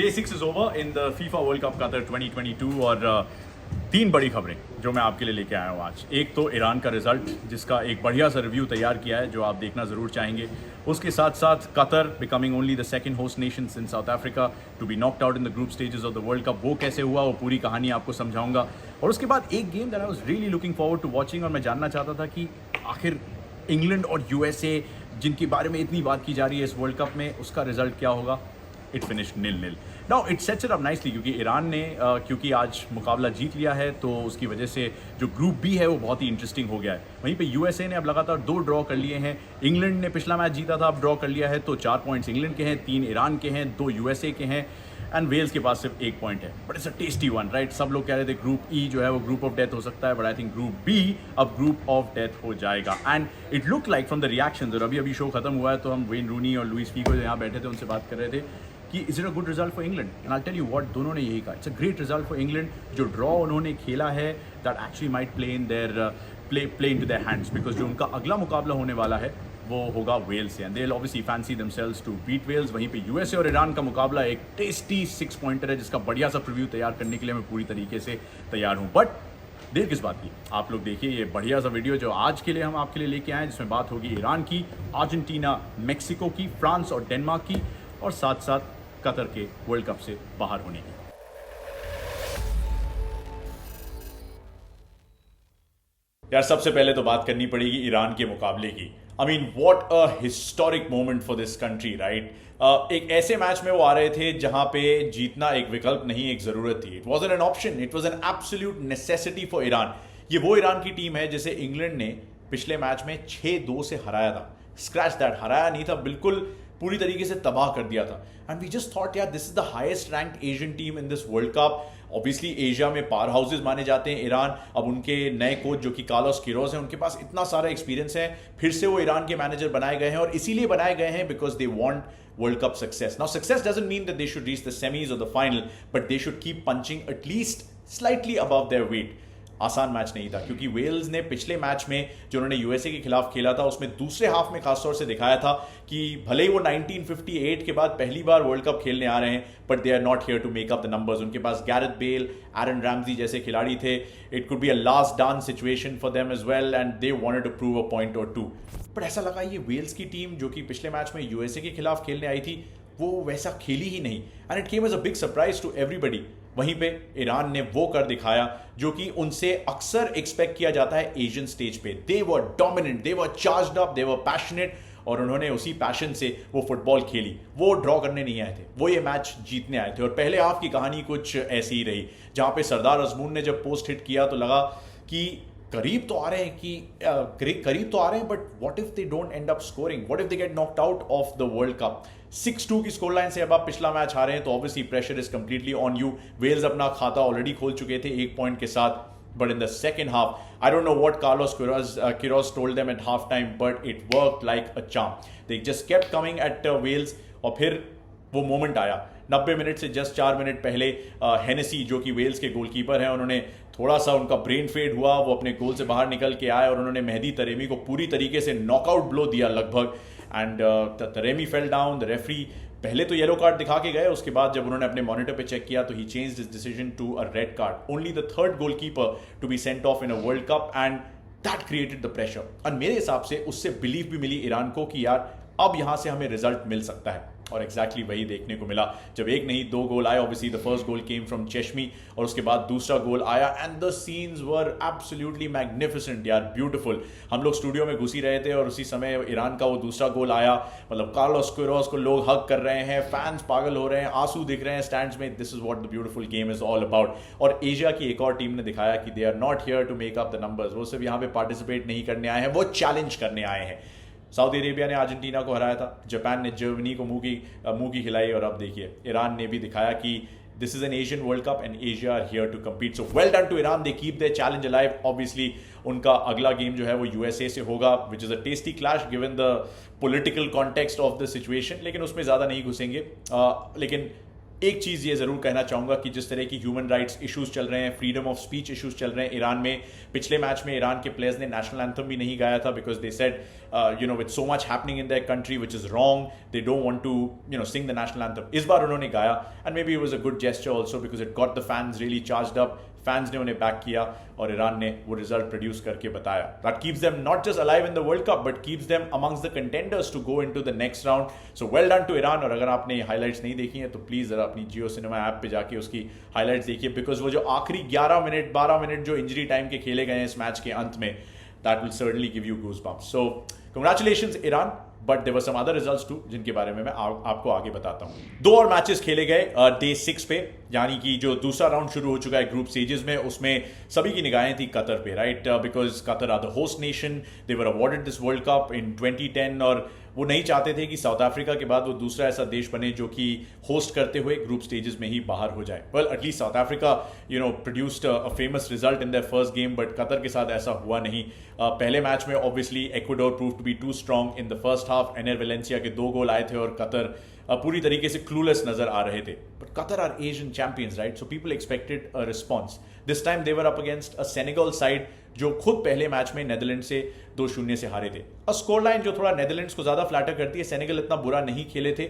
Day 6 is over in the FIFA World Cup Qatar 2022 और तीन बड़ी खबरें जो मैं आपके लिए लेके आया हूँ आज। एक तो ईरान का रिजल्ट जिसका एक बढ़िया सा रिव्यू तैयार किया है जो आप देखना ज़रूर चाहेंगे। उसके साथ साथ Qatar becoming only the second host nation in South Africa to be knocked out in the group stages of the world cup, वो कैसे हुआ वो पूरी कहानी आपको समझाऊंगा। और उसके बाद एक game that I was really looking forward to watching, और मैं जानना चाहता था कि आखिर इंग्लैंड और यूएसए जिनके बारे में इतनी बात की जा रही है इस वर्ल्ड कप में, उसका रिजल्ट क्या होगा। It finish 0-0। Now it sets it up nicely क्योंकि ईरान ने क्योंकि आज मुकाबला जीत लिया है तो उसकी वजह से जो ग्रुप बी है वो बहुत ही इंटरेस्टिंग हो गया है। वहीं पे यूएसए ने अब लगातार 2 ड्रॉ कर लिए हैं। इंग्लैंड ने पिछला मैच जीता था, अब ड्रॉ कर लिया है, तो 4 पॉइंट्स इंग्लैंड के हैं, 3 ईरान के हैं, 2 यूएसए के हैं एंड वेल्स के पास सिर्फ 1 पॉइंट है। But it's a tasty one, right. सब लोग कह रहे थे ग्रुप ई जो है वो ग्रुप ऑफ डेथ हो सकता है, but I think group B अब ग्रुप ऑफ डेथ हो जाएगा। And it look like from the reactions, और अभी शो खत्म हुआ है तो हम वेन रूनी और लुइस फीगो जो यहाँ बैठे थे उनसे बात कर रहे थे कि is it a good result for England, and I tell you what, दोनों ने यही कहा, it's a great result for England. जो ड्रॉ उन्होंने खेला है that actually might play in their play into their hands, because जो उनका अगला मुकाबला होने वाला है वो होगा वेल्स से, and they will obviously fancy themselves to beat Wales. वहीं पे यूएसए और ईरान का मुकाबला एक टेस्टी 6 पॉइंटर है जिसका बढ़िया सा प्रीव्यू तैयार करने के लिए मैं पूरी तरीके से तैयार हूँ। बट देर किस बात की, आप लोग देखिए ये बढ़िया सा वीडियो जो आज के लिए हम आपके लिए लेके आए हैं, जिसमें बात होगी ईरान की, अर्जेंटीना, मेक्सिको की, फ्रांस और डेनमार्क की, और साथ साथ कतर के वर्ल्ड कप से बाहर होने की। यार सबसे पहले तो बात करनी पड़ेगी ईरान के मुकाबले की। I mean what a historic moment for this country, right. एक ऐसे मैच में वो आ रहे थे जहां पे जीतना एक विकल्प नहीं, एक जरूरत थी। It wasn't an option, it was an absolute necessity for Iran. ये वो ईरान की टीम है जिसे इंग्लैंड ने पिछले मैच में 6-2 से हराया था। स्क्रैच दैट, हराया नहीं था, बिल्कुल पूरी तरीके से तबाह कर दिया था। एंड वी जस्ट थॉट यार this is the highest ranked Asian team in this world cup. Obviously Asia में पावर हाउसेज माने जाते हैं ईरान। अब उनके नए कोच जो कि कार्लोस क्विरोज हैं, उनके पास इतना सारा एक्सपीरियंस है, फिर से वो ईरान के मैनेजर बनाए गए हैं, और इसीलिए बनाए गए हैं because they want world cup success. Now success doesn't mean that they should reach the semis और the final, but they should keep punching at least slightly above their weight. आसान मैच नहीं था क्योंकि वेल्स ने पिछले मैच में जो उन्होंने यूएसए के खिलाफ खेला था उसमें दूसरे हाफ में खासतौर से दिखाया था कि भले ही वो 1958 के बाद पहली बार वर्ल्ड कप खेलने आ रहे हैं, but they are not here to make up the numbers. उनके पास गैरेथ बेल, एरन रैमजी जैसे खिलाड़ी थे। It could be a last dance situation for them as well and they wanted to prove a point और 2। But ऐसा लगा ये Wales की टीम जो कि पिछले मैच में यूएसए के खिलाफ खेलने आई थी वो वैसा खेली ही नहीं, and it came as a big surprise to everybody. वहीं पे ईरान ने वो कर दिखाया जो कि उनसे अक्सर एक्सपेक्ट किया जाता है एशियन स्टेज पे। दे वर डोमिनेंट, दे वर चार्ज्ड अप, दे वर पैशनेट, और उन्होंने उसी पैशन से वो फुटबॉल खेली। वो ड्रॉ करने नहीं आए थे, वो ये मैच जीतने आए थे। और पहले हाफ की कहानी कुछ ऐसी ही रही जहां पे सरदार अजमून ने जब पोस्ट हिट किया तो लगा कि करीब तो आ रहे हैं but what if they don't and up scoring, what if they get knocked out of the world cup. 6-2 की स्कोर लाइन से अब आप पिछला मैच हारे हैं तो obviously pressure is completely on you. Wales अपना खाता ऑलरेडी खोल चुके थे 1 पॉइंट के साथ, but in the second half I don't know what Carlos Queiroz told them at half time, but it worked like a charm. They just kept coming at Wales, और फिर वो मोमेंट आया 90 minute से just 4 minute पहले। Hennessy जो कि Wales के goalkeeper हैं, उन्होंने थोड़ा सा उनका ब्रेन फेड हुआ, वो अपने गोल से बाहर निकल के आए और उन्होंने मेहदी तरेमी को पूरी तरीके से नॉकआउट ब्लो दिया लगभग, and Taremi fell down. The referee पहले तो येलो कार्ड दिखा के गए, उसके बाद जब उन्होंने अपने मॉनिटर पे चेक किया तो he changed his decision to a red card. Only the third goalkeeper to be sent off in a world cup, and that created the pressure. और मेरे हिसाब से उससे बिलीफ भी मिली ईरान को कि यार अब यहां से हमें रिजल्ट मिल सकता है, और एग्जैक्टली वही देखने को मिला जब एक नहीं 2 गोल आए। Obviously the first goal came from Cheshmi, और उसके बाद दूसरा गोल आया, and the scenes were absolutely magnificent यार, ब्यूटीफुल। हम लोग स्टूडियो में घुसी रहे थे और उसी समय ईरान का वो दूसरा गोल आया। मतलब कार्लोस क्विरोज को लोग हग कर रहे हैं, फैंस पागल हो रहे हैं, आंसू दिख रहे हैं स्टैंड्स में। This is what the beautiful game is all about. और एशिया की एक और टीम ने दिखाया कि they are not here to make up the numbers. वो सिर्फ यहाँ पे पार्टिसिपेट नहीं करने आए हैं, वो चैलेंज करने आए हैं। सऊदी अरेबिया ने अर्जेंटीना को हराया था, जापान ने जर्मनी को मुंह की खिलाई, और अब देखिए ईरान ने भी दिखाया कि this is an Asian world cup and Asia are here to compete. So well done to Iran, they keep their challenge alive. Obviously उनका अगला गेम जो है वो यूएसए से होगा, which is a tasty clash given the political context of the situation, लेकिन उसमें ज्यादा नहीं घुसेंगे। लेकिन एक चीज़ ये ज़रूर कहना चाहूँगा कि जिस तरह की ह्यूमन राइट्स इश्यूज चल रहे हैं, फ्रीडम ऑफ स्पीच इश्यूज चल रहे हैं ईरान में, पिछले मैच में ईरान के प्लेयर्स ने नेशनल एंथम भी नहीं गाया था because they said with so much happening in their country which is wrong, they don't want to sing the national anthem. इस बार उन्होंने गाया and maybe it was a good gesture also because it got the fans really charged up. Fans ने उन्हें back किया और Iran ने वो रिजल्ट प्रोड्यूस करके बताया। That keeps them not just alive in the world cup but keeps them amongst the contenders to go into the next round. So well done to Iran. और अगर आपने ये हाइलाइट्स नहीं देखी हैं तो प्लीज़ ज़रा अपनी जियो सिनेमा ऐप पे जाके उसकी हाइलाइट्स देखिए बिकॉज वो जो आखिरी 11 मिनट 12 मिनट जो इंजरी टाइम के खेले गए हैं इस मैच के अंत में, that will certainly give you goosebumps. So congratulations Iran, but there were some other results too जिनके बारे में मैं आपको आगे बताता हूँ। 2 और मैचेस खेले गए डे 6 पे, यानी कि जो दूसरा राउंड शुरू हो चुका है ग्रुप स्टेजेस में, उसमें सभी की निगाहें थी कतर पे, right? Because Qatar are the host nation, they were awarded this world cup in 2010 और वो नहीं चाहते थे कि साउथ अफ्रीका के बाद वो दूसरा ऐसा देश बने जो कि होस्ट करते हुए ग्रुप स्टेजेस में ही बाहर हो जाए। Well at least South Africa produced a famous result in their first game, but Qatar के साथ ऐसा हुआ नहीं। पहले मैच में obviously Ecuador prove to be too strong in the first half. Enner Valencia के 2 गोल आए थे और कतर पूरी तरीके से क्लूलेस नजर आ रहे थे। But Qatar are Asian champions, right? So people expected a response. This time they were up against a Senegal side जो खुद पहले मैच में नेदरलैंड से 2-0 से हारे थे। अ स्कोर लाइन जो थोड़ा नेदरलैंड्स को ज्यादा फ्लैटर करती है। सेनेगल इतना बुरा नहीं खेले थे,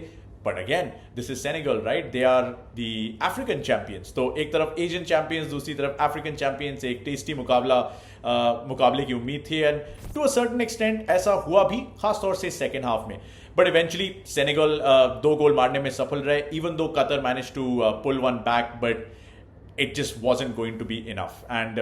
but again this is Senegal, right? They are the African champions. तो एक तरफ एशियन चैंपियंस, दूसरी तरफ अफ्रीकन चैंपियंस, एक टेस्टी मुकाबले की उम्मीद थी and to a certain extent ऐसा हुआ भी, खासतौर से सेकेंड हाफ में। बट इवेंचुअली सेनेगल 2 गोल मारने में सफल रहे, even though Qatar manage to pull one back, but it just wasn't going to be enough and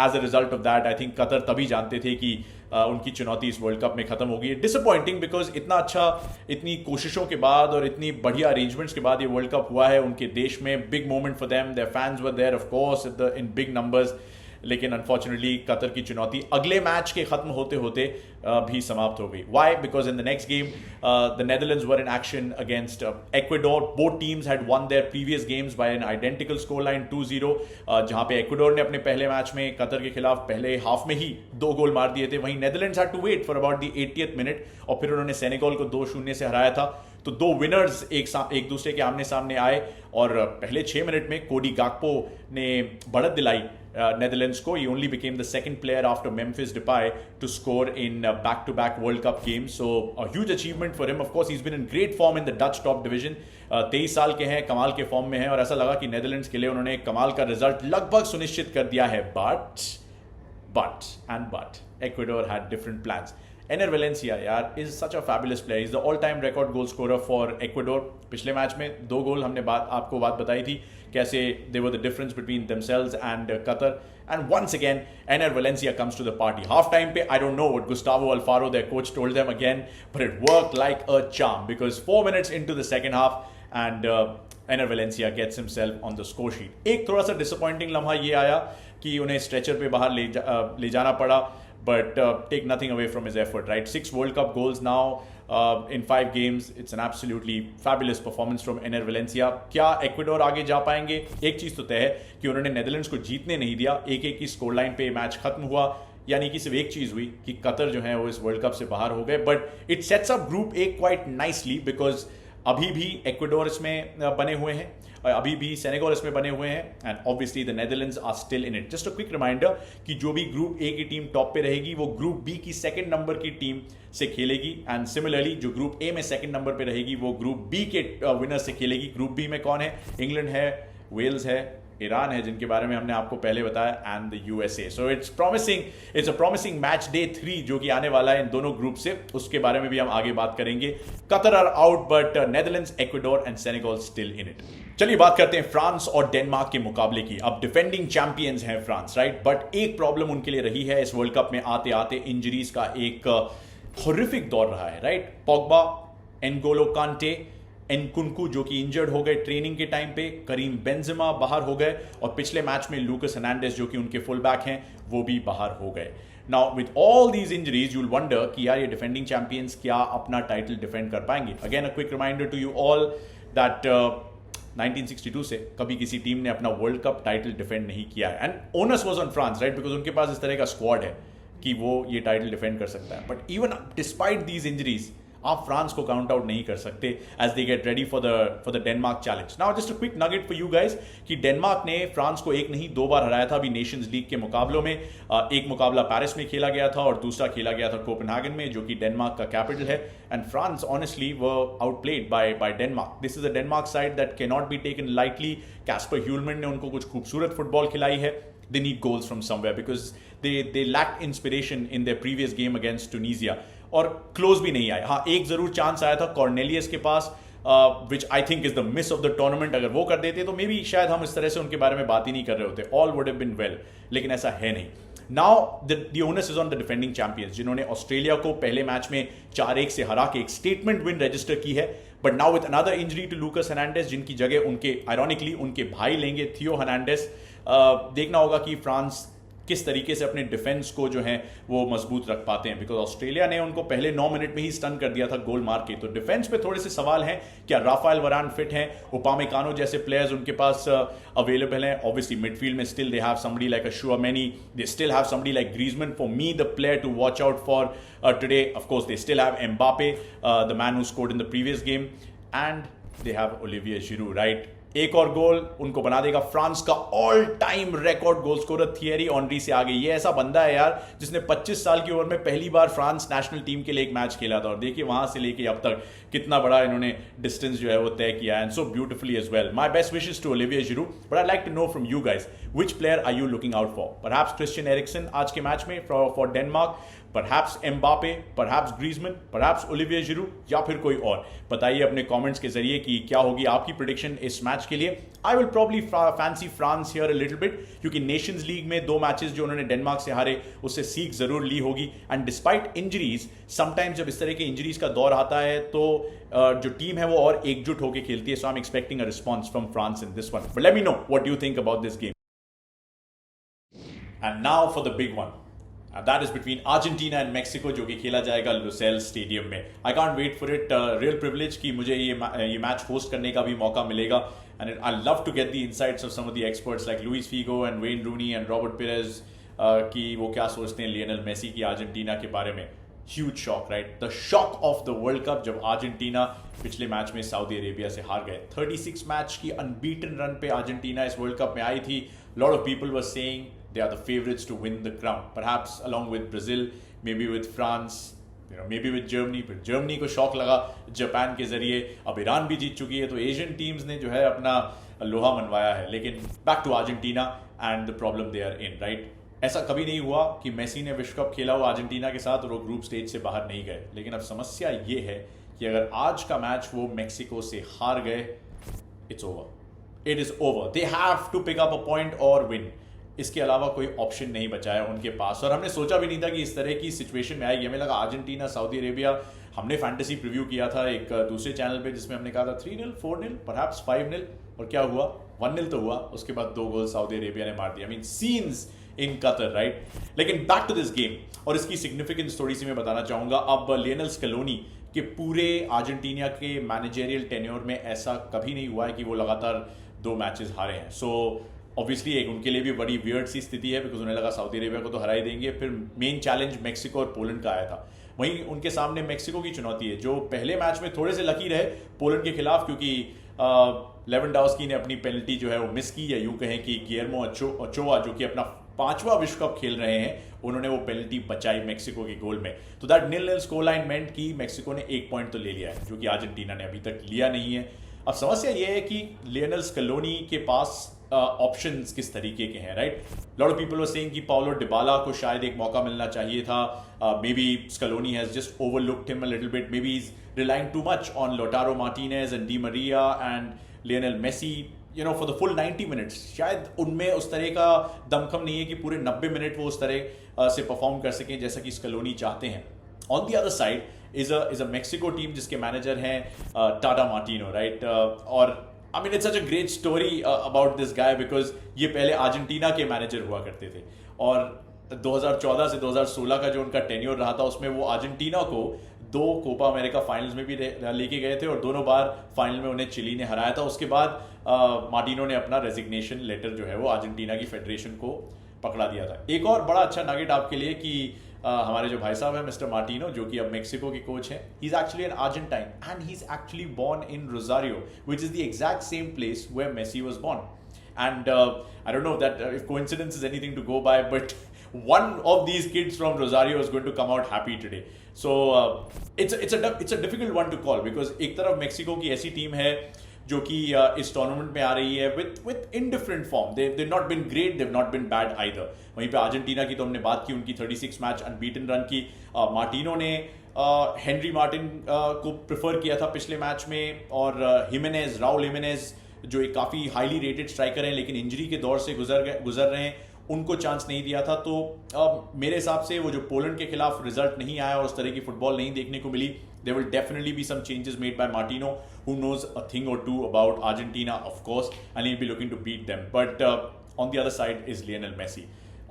as a result of that I think Qatar तभी जानते थे कि उनकी चुनौती इस वर्ल्ड कप में खत्म होगी। डिसअपॉइंटिंग बिकॉज इतना अच्छा, इतनी कोशिशों के बाद और इतनी बढ़िया अरेंजमेंट्स के बाद ये वर्ल्ड कप हुआ है उनके देश में। Big moment for them, their fans were there of course in big numbers, लेकिन अनफॉर्चुनेटली कतर की चुनौती अगले मैच के खत्म होते होते भी समाप्त हो गई। Why? Because in the next game the Netherlands were in action against Ecuador. Both teams had won their previous games by an identical score line 2-0, जहां पे एक्वाडोर ने अपने पहले मैच में कतर के खिलाफ पहले हाफ में ही 2 गोल मार दिए थे। वहीं Netherlands had to wait for about the 80th minute और फिर उन्होंने सेनेगल को 2-0 से हराया था। तो 2 विनर्स एक दूसरे के आमने सामने आए और पहले 6 मिनट में कोडी गाकपो ने बढ़त दिलाई Netherlands को। He only became the second player after Memphis Depay to score in back-to-back World Cup games. So a huge achievement for him. Of course, he's been in great form in the Dutch top division. 23 साल के हैं, कमाल के form में हैं और ऐसा लगा कि नेदरलैंड्स के लिए उन्होंने कमाल का रिजल्ट लगभग सुनिश्चित कर दिया है। But Ecuador had different plans. Enner Valencia यार is such a fabulous player, is the all time record goal scorer for Ecuador. पिछले मैच में 2 गोल, हमने आपको बात बताई थी कैसे they were the difference between themselves and Qatar. And once again Enner Valencia comes to the party. Half time पे I don't know what Gustavo Alfaro their coach told them again, but it worked like a charm because 4 minutes into the second half and Enner Valencia gets himself on the score sheet. एक थोड़ा सा disappointing लम्हा ये आया कि उन्हें stretcher पे बाहर ले जाना पड़ा, but take nothing away from his effort, right? 6 World Cup goals now in 5 games. It's an absolutely fabulous performance from Ener Valencia. क्या एक्वाडोर आगे जा पाएंगे? एक चीज तो तय है कि उन्होंने नेदरलैंड्स को जीतने नहीं दिया। 1-1 की स्कोर लाइन पे मैच खत्म हुआ, यानी कि सिर्फ एक चीज हुई कि कतर जो है वो इस वर्ल्ड कप से बाहर हो गए। But it sets up group A quite nicely because अभी भी एक्वाडोर इसमें बने हुए हैं, अभी भी सेनेगल इसमें बने हुए हैं and obviously the Netherlands are still in it. Just a quick reminder कि जो भी ग्रुप ए की टीम टॉप पे रहेगी वो ग्रुप बी की 2nd नंबर की टीम से खेलेगी एंड सिमिलरली जो ग्रुप ए में 2nd नंबर पे रहेगी वो ग्रुप बी के विनर से खेलेगी। ग्रुप बी में कौन है? इंग्लैंड है, वेल्स है, ईरान है, जिनके बारे में हमने आपको पहले बताया, and the USA. So it's a promising match day 3 जो कि आने वाला है इन दोनों ग्रुप से, उसके बारे में भी हम आगे बात करेंगे। Qatar are out but Netherlands, Ecuador and Senegal still in it. चलिए बात करते हैं फ्रांस और डेनमार्क के मुकाबले की। अब डिफेंडिंग चैंपियंस हैं फ्रांस, राइट? बट एक प्रॉब्लम उनके लिए रही है इस वर्ल्ड कप में आते आते, इंजरीज का एक हॉरिफिक दौर रहा है, राइट? पोग्बा, एनगोलो कांटे, एनकुनकू जो कि इंजर्ड हो गए ट्रेनिंग के टाइम पे, करीम बेंजेमा बाहर हो गए और पिछले मैच में लूकस हर्नांडेज जो कि उनके फुल बैक हैं वो भी बाहर हो गए। Now with all these injuries you'll wonder कि यार ये डिफेंडिंग चैंपियंस क्या अपना टाइटल डिफेंड कर पाएंगे? Again a quick reminder to you all that 1962 से कभी किसी टीम ने अपना वर्ल्ड कप टाइटल डिफेंड नहीं किया है and onus was on France, right? Because उनके पास इस तरह का स्क्वाड है कि वो ये टाइटल डिफेंड कर सकता है। But even despite these injuries आप फ्रांस को काउंट आउट नहीं कर सकते as they get ready for the Denmark challenge. Now just a quick nugget for you guys कि डेनमार्क ने फ्रांस को एक नहीं 2 बार हराया था अभी नेशंस लीग के मुकाबलों में। एक मुकाबला पेरिस में खेला गया था और दूसरा खेला गया था कोपेनहेगन में, जो कि डेनमार्क का कैपिटल है। And France honestly were outplayed by Denmark. This is a Denmark side that can not be taken lightly. Kasper Hjulmand ने उनको कुछ खूबसूरत फुटबॉल खिलाई है। They need goals from somewhere because they lacked inspiration in their previous game against Tunisia और close भी नहीं आए। हाँ, एक जरूर चांस आया था कॉर्नेलियस के पास which I think is the miss of the tournament. अगर वो कर देते तो मे बी शायद हम इस तरह से उनके बारे में बात ही नहीं कर रहे होते। All would have been well, लेकिन ऐसा है नहीं। Now the onus is on the defending champions, जिन्होंने ऑस्ट्रेलिया को पहले मैच में 4-1 से हरा के एक स्टेटमेंट विन रजिस्टर की है। But now with another injury to Lucas Hernandez, जिनकी जगह उनके आयरॉनिकली उनके भाई लेंगे थियो हर्नांडेज। देखना होगा कि फ्रांस किस तरीके से अपने डिफेंस को जो है वो मजबूत रख पाते हैं, बिकॉज ऑस्ट्रेलिया ने उनको पहले 9 मिनट में ही स्टन कर दिया था गोल मार के। तो डिफेंस पे थोड़े से सवाल हैं। क्या राफेल वरान फिट हैं? उपामेकानो जैसे प्लेयर्स उनके पास अवेलेबल हैं? ऑब्वियसली मिडफील्ड में still they have somebody like Tchouaméni, they still have somebody like Griezmann. For me the player to watch out for today, of course they still have Mbappe, the man who scored in the previous game, and they have Olivier Giroud, right? एक और goal उनको बना देगा France का all time record goal scorer Thierry Henry से आगे। ये ऐसा बंदा है यार जिसने 25 साल की उम्र में पहली बार फ्रांस नेशनल टीम के लिए एक मैच खेला था, और देखिए वहां से लेके अब तक कितना बड़ा इन्होंने डिस्टेंस जो है वो तय किया है, and so beautifully as well. My best wishes to Olivier Giroud, but I like to know from you guys which player are you looking out for? Perhaps Christian Eriksen आज के मैच में for Denmark, perhaps Mbappe, perhaps Griezmann, perhaps Olivier Giroud, या फिर कोई और? बताइए अपने comments के जरिए कि क्या होगी आपकी प्रेडिक्शन इस मैच के लिए। I will probably fancy France here a little bit, क्योंकि नेशंस लीग में 2 मैचेस जो उन्होंने डेनमार्क से हारे उससे सीख जरूर ली होगी। एंड डिस्पाइट इंजरीज, समटाइम्स जब इस तरह के इंजरीज का दौर आता है तो जो टीम है वो और एकजुट होकर खेलती है। So I am expecting a response from France in this one, but let me know what you think about this game. And now for the big one, that is between Argentina and Mexico, जो कि खेला जाएगा Lusail stadium में। I can't wait for it, real privilege कि मुझे ये match host करने का भी मौका मिलेगा, and I love to get the insights of some of the experts like Luis Figo and Wayne Rooney and Robert Perez कि वो क्या सोचते हैं लियोनेल मेसी की अर्जेंटीना के बारे में। Huge shock, right? The shock of the world cup, जब अर्जेंटीना पिछले मैच में सऊदी अरेबिया से हार गए। 36 मैच की अनबीटन रन पे अर्जेंटीना इस वर्ल्ड कप में आई थी। Lot of people were saying they are the favorites to win the crown, perhaps along with Brazil, maybe with France, maybe with Germany। फिर Germany को शॉक लगा Japan के जरिए, अब ईरान भी जीत चुकी है, तो एशियन टीम्स ने जो है अपना लोहा मनवाया है। लेकिन back to Argentina and the problem they are in, right? ऐसा कभी नहीं हुआ कि मेसी ने विश्व कप खेला हो अर्जेंटीना के साथ और वो ग्रुप स्टेज से बाहर नहीं गए। लेकिन अब समस्या ये है कि अगर आज का मैच वो मैक्सिको से हार गए, it's over, it is over. They have to pick up a point और विन। इसके अलावा कोई ऑप्शन नहीं बचा है उनके पास, और हमने सोचा भी नहीं था कि इस तरह की सिचुएशन में आएगी। हमें लगा अर्जेंटीना सऊदी अरेबिया, हमने फैंटेसी प्रीव्यू किया था एक दूसरे चैनल पे जिसमें हमने कहा था 3-0, 4-0, परहैप्स 5-0, और क्या हुआ? 1-0 तो हुआ, उसके बाद 2 गोल सऊदी अरेबिया ने मार दिया। I mean scenes in Qatar, right? लेकिन बैक टू दिस गेम, और इसकी सिग्निफिकेंस थोड़ी सी मैं बताना चाहूंगा। अब लियोनेल स्कैलोनी के पूरे अर्जेंटीना के मैनेजरियल टेन्योर में ऐसा कभी नहीं हुआ है कि वो लगातार 2 मैचेस हारे हैं। सो ऑब्वियसली एक उनके लिए भी बड़ी वियर्ड सी स्थिति है, बिकॉज उन्हें लगा सऊदी अरेबिया को तो हरा ही देंगे। फिर मेन चैलेंज मेक्सिको और पोलैंड का आया था। वहीं उनके सामने मेक्सिको की चुनौती है, जो पहले मैच में थोड़े से लकी रहे पोलैंड के खिलाफ, क्योंकि लेवेंडोव्स्की ने अपनी पेनल्टी जो है वो मिस की, या यूं कहें कि गियर्मो ओचोआ जो कि अपना 5वां विश्व कप खेल रहे हैं, उन्होंने वो पेनल्टी बचाई मेक्सिको के गोल में। तो दैट 0-0 स्कोर लाइन मेंट कि मेक्सिको ने 1 पॉइंट तो ले लिया है, जो कि अर्जेंटीना ने अभी तक लिया नहीं है। अब समस्या ये है कि लियोनेल स्कैलोनी के पास ऑप्शंस किस तरीके के हैं, right? Lot of people were saying कि पाउलो डिबाला को शायद एक मौका मिलना चाहिए था। Maybe Scaloni has just overlooked him a little bit, maybe is relying too much on Lautaro Martinez and Di Maria and Lionel Messi, for the full 90 minutes. शायद उनमें उस तरह का दमखम नहीं है कि पूरे 90 मिनट वो उस तरह से परफॉर्म कर सकें जैसा कि स्कैलोनी चाहते हैं। On the other side is a Mexico team जिसके मैनेजर हैं टाटा मार्टिनो, राइट? और I mean, it's such a great story about this guy because ये पहले अर्जेंटीना के मैनेजर हुआ करते थे, और 2014 से 2016 का जो उनका टेन्योर रहा था उसमें वो अर्जेंटीना को 2 कोपा अमेरिका फाइनल्स में भी लेके गए थे, और दोनों बार फाइनल में उन्हें चिली ने हराया था। उसके बाद मार्टिनो ने अपना रेजिग्नेशन लेटर जो है वो अर्जेंटीना की फेडरेशन को पकड़ा दिया था। एक और बड़ा अच्छा नगेट आपके लिए कि हमारे जो भाई साहब हैं मिस्टर मार्टिनो, जो कि अब मेक्सिको के कोच हैं, he is actually an Argentine and he is actually born in Rosario, which is the exact same place where Messi was born. And I don't know if coincidence is anything to go by, but one of these kids from Rosario is going to come out happy today. So it's a difficult one to call, because एक तरफ Mexico की ऐसी team है जो कि इस tournament में आ रही है with indifferent form. They've not been great, they've not been bad either. वहीं पे अर्जेंटीना की तो हमने बात की, उनकी 36 मैच अनबीटन रन की. मार्टिनो ने हेनरी मार्टिन को प्रेफर किया था पिछले मैच में, और राउल हिमेनेज जो एक काफ़ी हाईली रेटेड स्ट्राइकर हैं लेकिन इंजरी के दौर से गुजर रहे हैं, उनको चांस नहीं दिया था. तो मेरे हिसाब से वो जो पोलैंड के खिलाफ रिजल्ट नहीं आया और उस तरह की फुटबॉल नहीं देखने को मिली, there will definitely be some changes made by Martino, who knows a thing or two about Argentina, of course, and he'll be looking to beat them. But on the other side is Lionel Messi.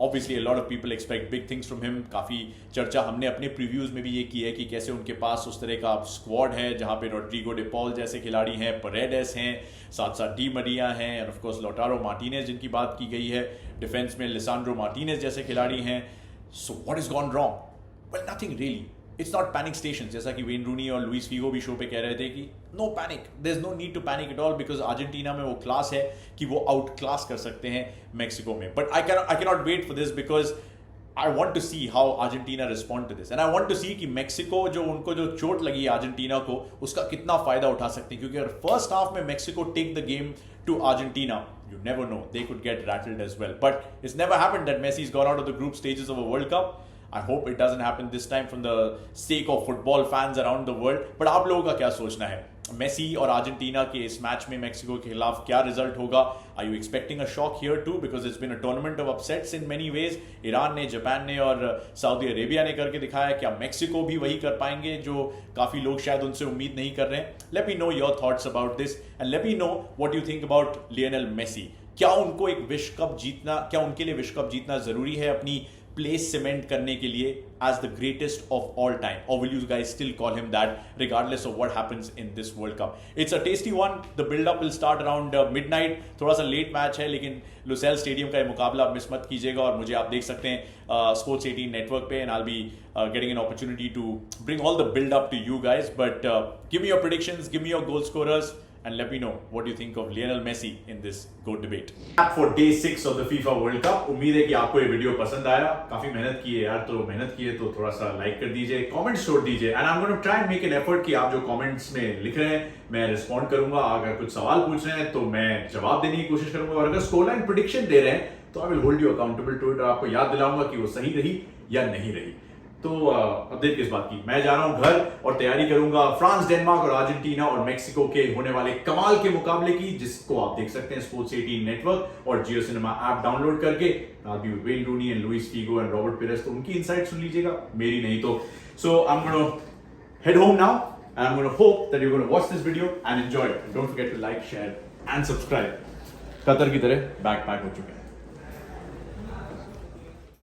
Obviously, a lot of people expect big things from him. काफ़ी चर्चा हमने अपने previews में भी ये की है कि कैसे उनके पास उस तरह का स्क्वाड है जहाँ पे रॉड्रिगो डे पॉल जैसे खिलाड़ी हैं, परेडेस हैं, साथ साथ डी मरिया हैं, और ऑफ कोर्स लोटारो मार्टिनेज जिनकी बात की गई है. डिफेंस में लिसांड्रो मार्टिनेज जैसे खिलाड़ी हैं. So what is gone wrong? Well, nothing really. It's not panic station, जैसा कि वेन रूनी और लुइस फीगो भी शो पे कह रहे थे कि no panic, there is no need to panic at all, because Argentina में वो क्लास है कि वो आउट क्लास कर सकते हैं मेक्सिको में. But I can not wait for this, because I want to see how Argentina respond to this, and I want to see कि मेक्सिको उनको जो चोट लगी है अर्जेंटीना को, उसका कितना फायदा उठा सकते हैं. क्योंकि अगर फर्स्ट हाफ में Mexico take the game to Argentina, you never know, they could get rattled as well. But it's never happened that Messi's gone out of the group stages of a World Cup. I hope it doesn't happen this time, from the sake of football fans around the world. But आप लोगों का क्या सोचना है? Messi और Argentina के इस match में मेक्सिको के खिलाफ क्या रिजल्ट होगा? Are you expecting a shock here too? Because it's been a tournament of upsets in many ways. Iran ने, जापान ने और सऊदी अरेबिया ने करके दिखाया. क्या मेक्सिको भी वही कर पाएंगे जो काफी लोग शायद उनसे उम्मीद नहीं कर रहे हैं? Let me know your thoughts about this, and let me know what you think about Lionel Messi. क्या उनको एक विश्व कप जीतना, क्या उनके लिए विश्व कप जीतना जरूरी है अपनी प्लेस सीमेंट करने के लिए as the greatest of all time, or will you guys still call him that regardless of what happens in this World Cup? It's a tasty one. The build up will start around midnight. थोड़ा सा late match है, लेकिन Lusail stadium का ये मुकाबला आप miss मत कीजिएगा. और मुझे आप देख सकते हैं स्पोर्ट्स 18 नेटवर्क पे, and I'll be getting an opportunity to bring all the build up to you guys. But give me your predictions, give me your goal scorers, and let me know what you think of Lionel Messi in this GOAT debate. For day 6 of the FIFA World Cup. उम्मीद है कि आपको ये video पसंद आया. काफी मेहनत की है यार, तो मेहनत की है तो थोड़ा सा लाइक कर दीजिए, कमेंट्स छोड़ दीजिए, and I am going to try and make an effort कि आप जो कमेंट्स में लिख रहे हैं मैं रिस्पॉन्ड करूंगा. अगर कुछ सवाल पूछ रहे हैं तो मैं जवाब देने की कोशिश करूंगा, और अगर स्कोर लाइन प्रेडिक्शन दे रहे हैं तो I will hold you accountable to it, और आपको याद दिलाऊंगा कि वो सही रही या नहीं रही. तो अपडेट किस बात की, मैं जा रहा हूं घर और तैयारी करूंगा फ्रांस, डेनमार्क और अर्जेंटीना और मेक्सिको के होने वाले कमाल के मुकाबले की, जिसको आप देख सकते हैं स्पोर्ट्स 18 नेटवर्क और जियो सिनेमा ऐप डाउनलोड करके. Wayne Rooney and Luis Figo and Robert Pires, तो उनकी इनसाइट सुन लीजिएगा, मेरी नहीं. तो so I am gonna head home now, and I am gonna hope that you gonna watch this video and enjoy. Don't forget to like, share and subscribe. Qatar की तरह bag pack हो चुके हैं.